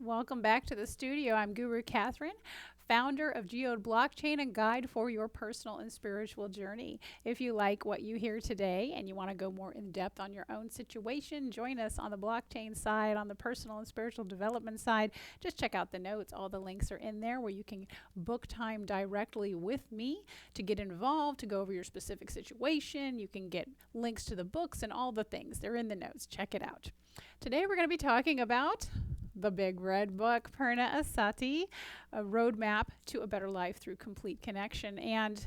Welcome back to the studio. I'm Guru Kathryn, founder of Geode Blockchain and guide for your personal and spiritual journey. If you like what you hear today and you want to go more in depth on your own situation, join us on the blockchain side, on the personal and spiritual development side. Just check out the notes. All the links are in there where you can book time directly with me to get involved, to go over your specific situation. You can get links to the books and all the things. They're in the notes. Check it out. Today we're going to be talking about the big red book, Purna Asatti, a roadmap to a better life through complete connection. And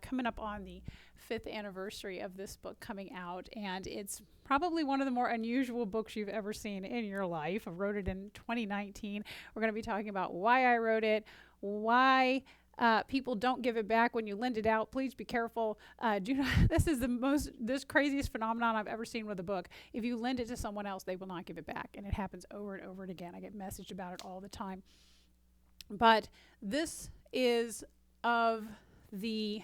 coming up on the 5th anniversary of this book coming out, and it's probably one of the more unusual books you've ever seen in your life. I wrote it in 2019. We're going to be talking about why I wrote it, why people don't give it back when you lend it out. Please be careful. This is this craziest phenomenon I've ever seen with a book. If you lend it to someone else, they will not give it back. And it happens over and over and again. I get messaged about it all the time. But this is of the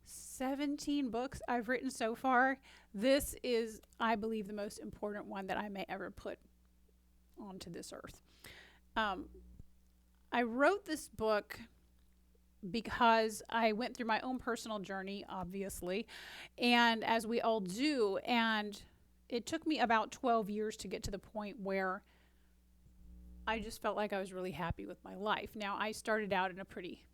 17 books I've written so far. This is, I believe, the most important one that I may ever put onto this earth. I wrote this book because I went through my own personal journey, obviously, and as we all do, and it took me about 12 years to get to the point where I just felt like I was really happy with my life. Now, I started out in a pretty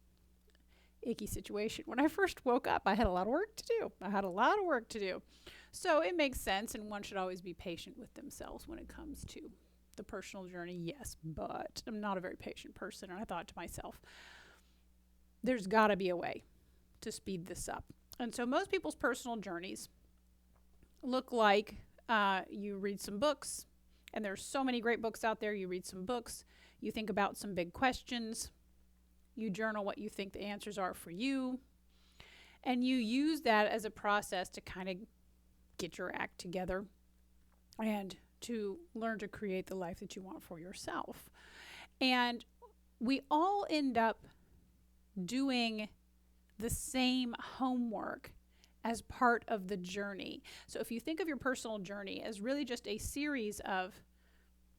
icky situation. When I first woke up, I had a lot of work to do. So it makes sense, and one should always be patient with themselves when it comes to the personal journey, yes, but I'm not a very patient person, and I thought to myself, there's got to be a way to speed this up. And so most people's personal journeys look like you read some books, and there's so many great books out there. You read some books, you think about some big questions, you journal what you think the answers are for you, and you use that as a process to kind of get your act together and to learn to create the life that you want for yourself. And we all end up doing the same homework as part of the journey. So if you think of your personal journey as really just a series of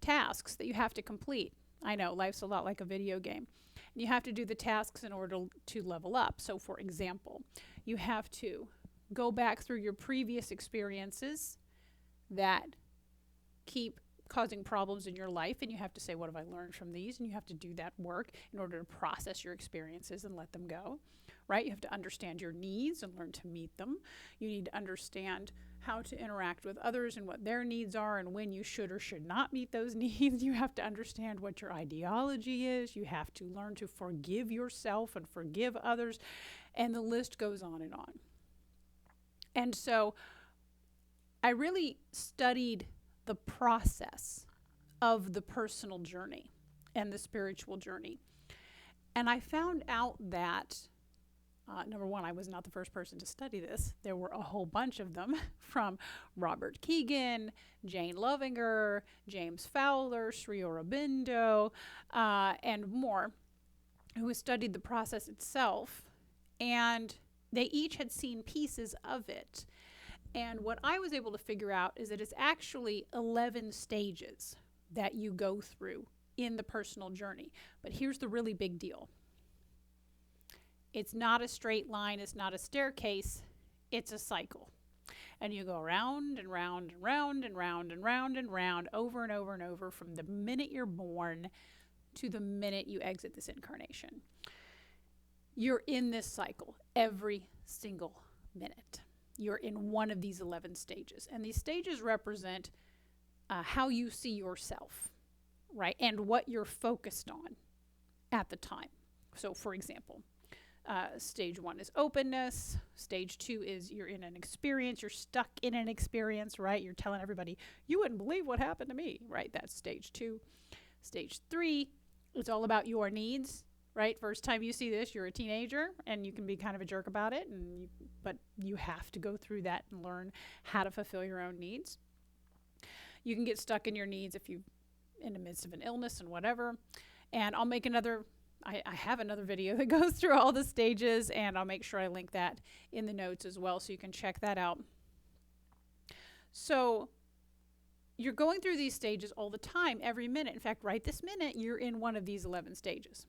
tasks that you have to complete, I know life's a lot like a video game. You have to do the tasks in order to level up. So for example, you have to go back through your previous experiences that keep causing problems in your life, and you have to say, what have I learned from these? And you have to do that work in order to process your experiences and let them go, right? You have to understand your needs and learn to meet them. You need to understand how to interact with others and what their needs are and when you should or should not meet those needs. You have to understand what your ideology is. You have to learn to forgive yourself and forgive others, and the list goes on and on. And so I really studied the process of the personal journey and the spiritual journey. And I found out that, number one, I was not the first person to study this. There were a whole bunch of them from Robert Keegan, Jane Lovinger, James Fowler, Sri Aurobindo, and more, who studied the process itself. And they each had seen pieces of it. And what I was able to figure out is that it's actually 11 stages that you go through in the personal journey. But here's the really big deal. It's not a straight line. It's not a staircase. It's a cycle. And you go round and round and round and round and round and round over and over and over from the minute you're born to the minute you exit this incarnation. You're in this cycle every single minute. You're in one of these 11 stages. And these stages represent how you see yourself, right? And what you're focused on at the time. So, for example, stage 1 is openness. Stage 2 is you're in an experience. You're stuck in an experience, right? You're telling everybody, you wouldn't believe what happened to me, right? That's stage 2. Stage 3 is all about your needs. Right? First time you see this, you're a teenager, and you can be kind of a jerk about it, but you have to go through that and learn how to fulfill your own needs. You can get stuck in your needs if you're in the midst of an illness and whatever. And I'll make I have another video that goes through all the stages, and I'll make sure I link that in the notes as well so you can check that out. So you're going through these stages all the time, every minute. In fact, right this minute, you're in one of these 11 stages.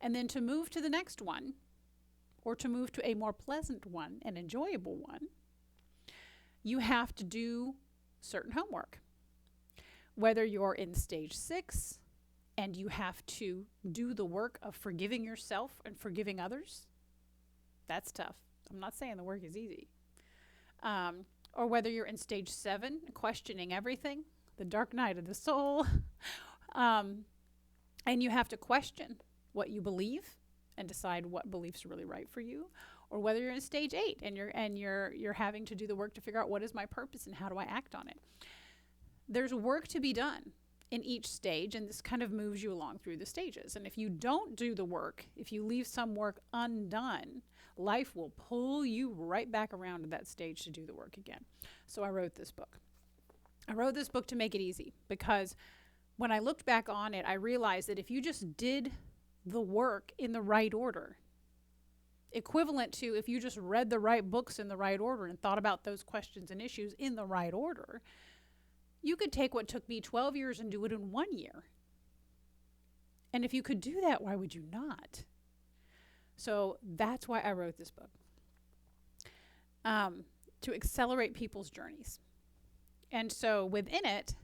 And then to move to the next one, or to move to a more pleasant one, an enjoyable one, you have to do certain homework. Whether you're in stage 6 and you have to do the work of forgiving yourself and forgiving others, that's tough. I'm not saying the work is easy. Or whether you're in stage 7, questioning everything, the dark night of the soul, and you have to question what you believe and decide what beliefs are really right for you, or whether you're in stage 8 and you're having to do the work to figure out what is my purpose and how do I act on it. There's work to be done in each stage, and this kind of moves you along through the stages. And if you don't do the work, if you leave some work undone, life will pull you right back around to that stage to do the work again. So I wrote this book. I wrote this book to make it easy, because when I looked back on it, I realized that if you just did the work in the right order, equivalent to if you just read the right books in the right order and thought about those questions and issues in the right order, you could take what took me 12 years and do it in 1 year. And if you could do that, why would you not? So that's why I wrote this book, to accelerate people's journeys. And so within it,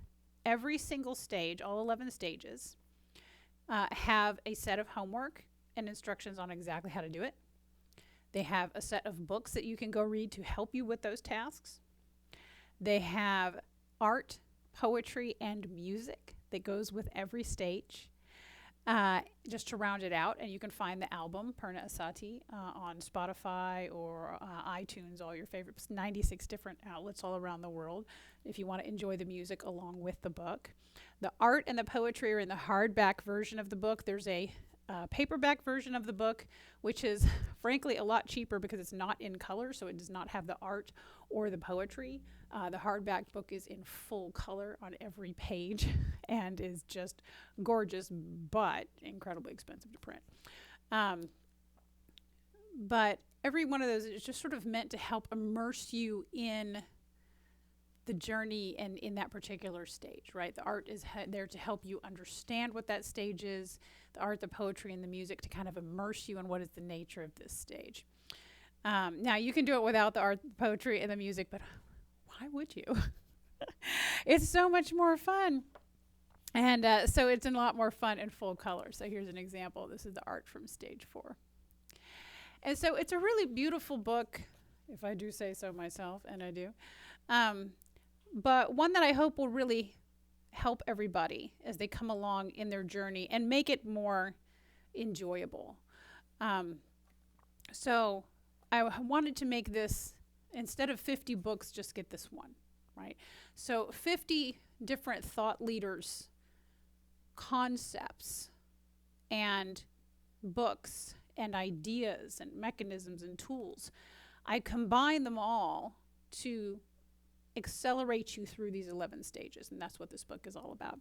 every single stage, all 11 stages, have a set of homework and instructions on exactly how to do it. They have a set of books that you can go read to help you with those tasks. They have art, poetry, and music that goes with every stage, just to round it out. And you can find the album, Purna Asatti, on Spotify or iTunes, all your favorites, 96 different outlets all around the world, if you want to enjoy the music along with the book. The art and the poetry are in the hardback version of the book. There's a paperback version of the book, which is frankly a lot cheaper because it's not in color, so it does not have the art or the poetry. The hardback book is in full color on every page and is just gorgeous, but incredibly expensive to print. But every one of those is just sort of meant to help immerse you in the journey and in that particular stage, right? The art is there to help you understand what that stage is, the art, the poetry, and the music to kind of immerse you in what is the nature of this stage. Now, you can do it without the art, the poetry, and the music, but why would you? It's so much more fun. And so it's a lot more fun in full color. So here's an example. This is the art from stage 4. And so it's a really beautiful book, if I do say so myself, and I do. But one that I hope will really help everybody as they come along in their journey and make it more enjoyable. So I wanted to make this, instead of 50 books, just get this one, right? So 50 different thought leaders, concepts, and books, and ideas, and mechanisms, and tools. I combine them all to accelerate you through these 11 stages, and that's what this book is all about.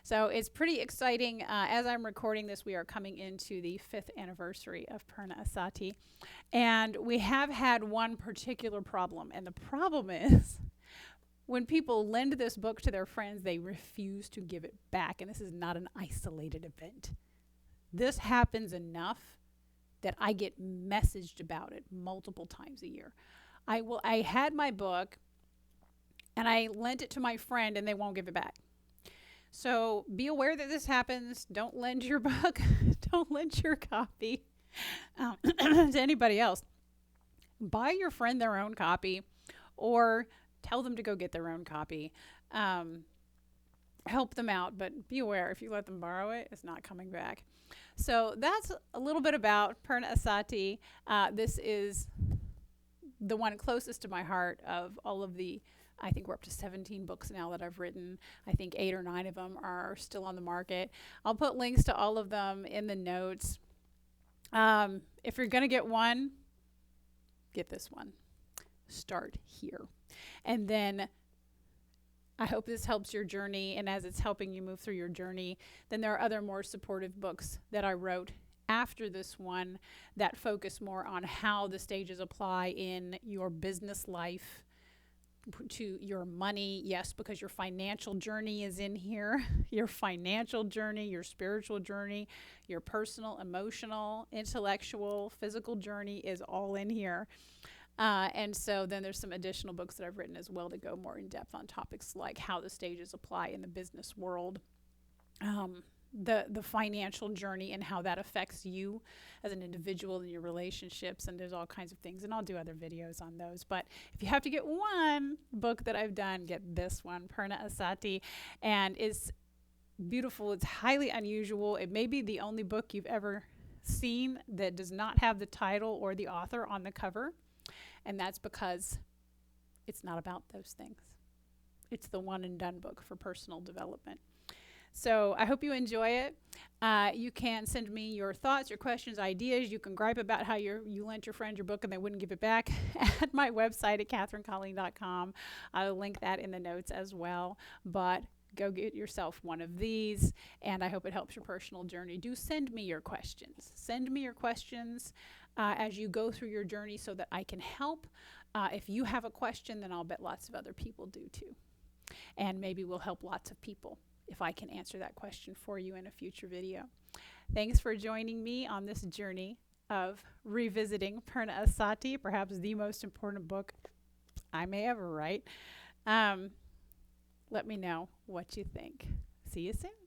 So it's pretty exciting. As I'm recording this, we are coming into the 5th anniversary of Purna Asatti, and we have had one particular problem, and the problem is when people lend this book to their friends, they refuse to give it back, and this is not an isolated event. This happens enough that I get messaged about it multiple times a year. I had my book, and I lent it to my friend, and they won't give it back. So be aware that this happens. Don't lend your book. Don't lend your copy to anybody else. Buy your friend their own copy, or tell them to go get their own copy. Help them out, but be aware, if you let them borrow it, it's not coming back. So that's a little bit about Purna Asatti. This is the one closest to my heart of all of the, I think we're up to 17 books now that I've written. I think 8 or 9 of them are still on the market. I'll put links to all of them in the notes. If you're going to get one, get this one. Start here. And then I hope this helps your journey. And as it's helping you move through your journey, then there are other more supportive books that I wrote after this one that focus more on how the stages apply in your business life, to your money. Yes, because your financial journey is in here. Your financial journey, your spiritual journey, your personal, emotional, intellectual, physical journey is all in here. And so then there's some additional books that I've written as well to go more in depth on topics like how the stages apply in the business world, the financial journey and how that affects you as an individual in your relationships, and there's all kinds of things, and I'll do other videos on those. But if you have to get one book that I've done, get this one, Purna Asatti, and it's beautiful. It's highly unusual. It may be the only book you've ever seen that does not have the title or the author on the cover, and that's because it's not about those things. It's the one and done book for personal development. So I hope you enjoy it. You can send me your thoughts, your questions, ideas. You can gripe about how you lent your friend your book and they wouldn't give it back at my website at KathrynColleen.com. I'll link that in the notes as well. But go get yourself one of these, and I hope it helps your personal journey. Do send me your questions. Send me your questions as you go through your journey so that I can help. If you have a question, then I'll bet lots of other people do too. And maybe we'll help lots of people if I can answer that question for you in a future video. Thanks for joining me on this journey of revisiting Purna Asatti, perhaps the most important book I may ever write. Let me know what you think. See you soon.